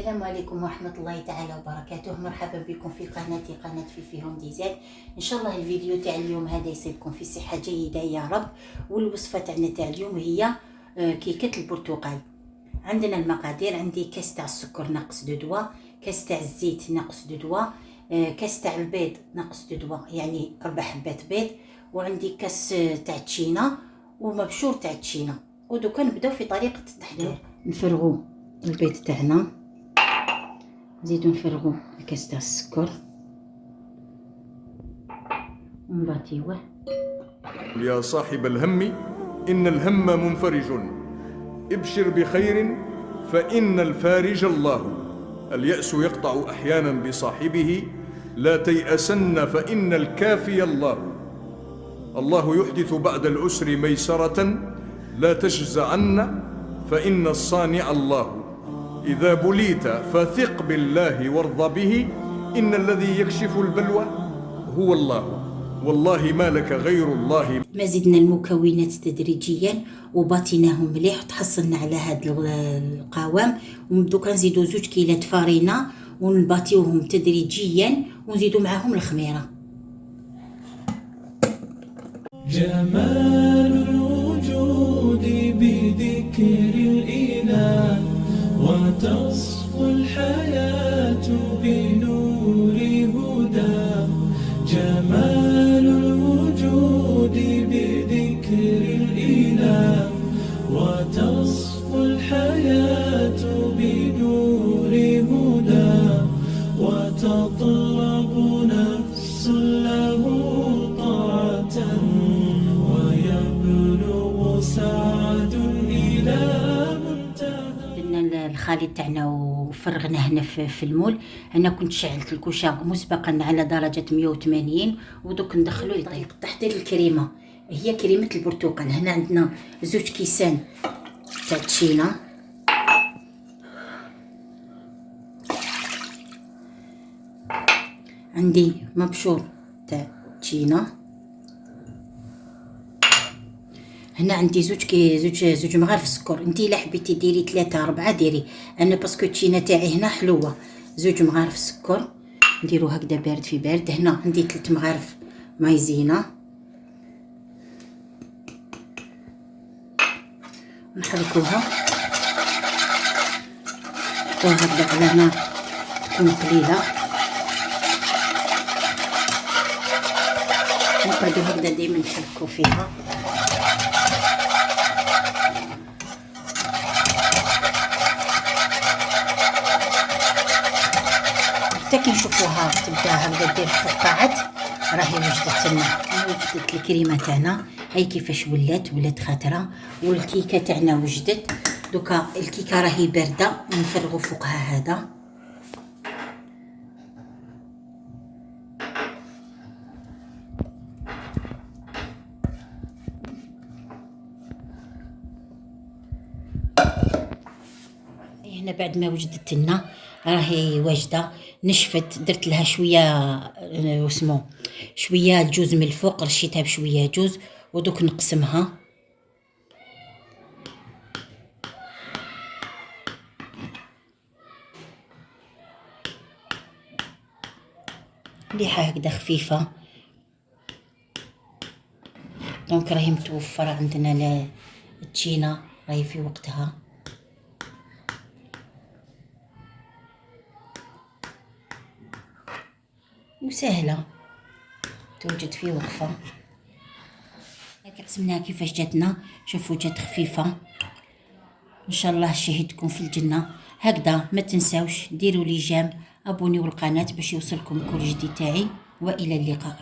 السلام عليكم ورحمة الله تعالى وبركاته. مرحبا بكم في قناتي قناة فيفي هوم ديزاين. ان شاء الله الفيديو تاع اليوم هذا يصيبكم في صحة جيدة يا رب. والوصفة تاعنا تاع اليوم هي كيكة البرتقال. عندنا المقادير: عندي كاس تاع السكر ناقص 2 دوا، كاس تاع الزيت ناقص 2 دوا، كاس تاع البيض ناقص 2 دوا يعني 4 حبات بيض، وعندي كاس تاع التشينا ومبشور تاع التشينا. ودوكا نبداو في طريقة التحضير. نفرغو البيض تاعنا، نزيدو نفرغو الكاس تاع السكر ونباطيوه. يا صاحب الهم إن الهم منفرج، ابشر بخير فإن الفارج الله. اليأس يقطع أحيانا بصاحبه، لا تيأسن فإن الكافي الله. الله يحدث بعد العسر ميسرة، لا تجزعن فإن الصانع الله. إذا بليت فثق بالله وارض به، إن الذي يكشف البلوى هو الله، والله ما لك غير الله. ما زدنا المكونات تدريجيا وباطيناهم مليح وتحصلنا على هذا القوام. ودوكا نزيدو 2 كيلات فارينة ونباطيوهم تدريجيا ونزيدو معاهم الخميرة. جمال الوجود بذكر الإله، وتصفو الحياة بنور هدى. جمال الوجود بذكر الإله، وتصفو الحياة بنور هدى. وتطلب نفس له طاعة، ويبلغ سعد إلى منتهى. درنا الخليط تاعنا وفرغناه هنا في المول. انا كنت شعلت الكوشه مسبقا على درجه 180 ودوك ندخلو يطيب. تحضير الكريمه هي كريمه البرتقال. هنا عندنا 2 كيسان تاع التشينا، عندي مبشور تاع التشينا، هنا عندي زوج مغارف سكر. انتي الا حبيتي ديري 3 4 ديري، انا باسكو التشينا تاعي هنا حلوه. 2 مغارف سكر نديرو هكذا بارد في بارد. هنا عندي 3 مغارف مايزينا، نحركوها نحطوها هكذا على نار تكون قليله، نقعدو هكذا ديما نحركو فيها. حتى كي نشوفوها تبدا هكذا دير فقاعات راهي وجدت لنا. وجدت الكريمه تاعنا هاي كيفاش ولات خضره، والكيكه تاعنا وجدت. دوكا الكيكه راهي بارده نفرغوا فوقها هذا. هنا بعد ما وجدت لنا راهي واجده نشفت. درت لها شويه واسمو شويه الجوز من الفوق، رشيتها بشويه جوز ودوك نقسمها. مليحه هكذا خفيفه. دونك راهي متوفره عندنا التشينا راهي في وقتها. وسهله توجد في وقفه. هكا قسمناها كيفاش جاتنا. شوفوا جات خفيفه ان شاء الله. شهيتكم في الجنه. هكذا ما تنساوش ديروا لي جيم، ابونيو القناه باش يوصلكم كل جديد تاعي. والى اللقاء.